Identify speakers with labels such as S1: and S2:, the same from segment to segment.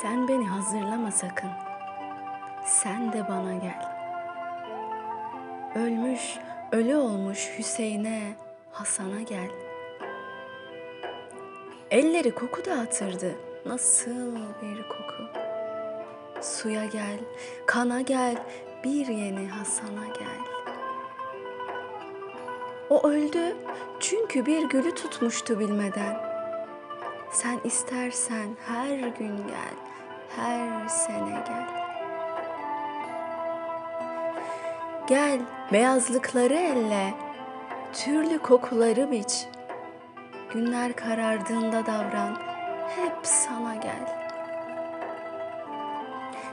S1: Sen beni hazırlama sakın. Sen de bana gel. Ölmüş, ölü olmuş Hüseyin'e, Hasan'a gel. Elleri koku dağıtırdı. Nasıl bir koku. Suya gel, kana gel, bir yeni Hasan'a gel. O öldü çünkü bir gülü tutmuştu bilmeden. Sen istersen her gün gel, her sene gel. Gel, beyazlıkları elle, türlü kokuları biç. Günler karardığında davran, hep sana gel.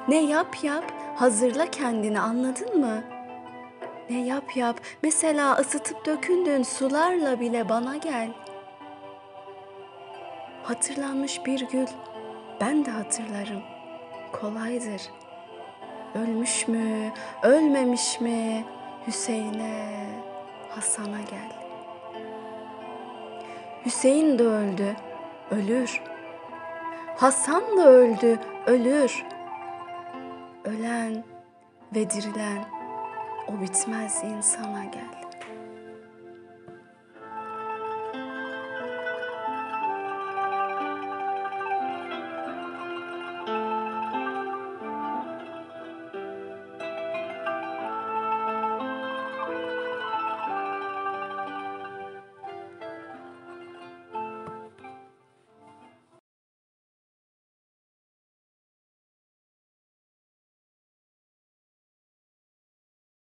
S1: Ne yap yap, hazırla kendini, anladın mı? Ne yap yap, mesela ısıtıp dökündüğün sularla bile bana gel. Hatırlanmış bir gül, ben de hatırlarım, kolaydır. Ölmüş mü, ölmemiş mi, Hüseyin'e, Hasan'a gel. Hüseyin de öldü, ölür. Hasan da öldü, ölür. Ölen ve dirilen o bitmez insana gel.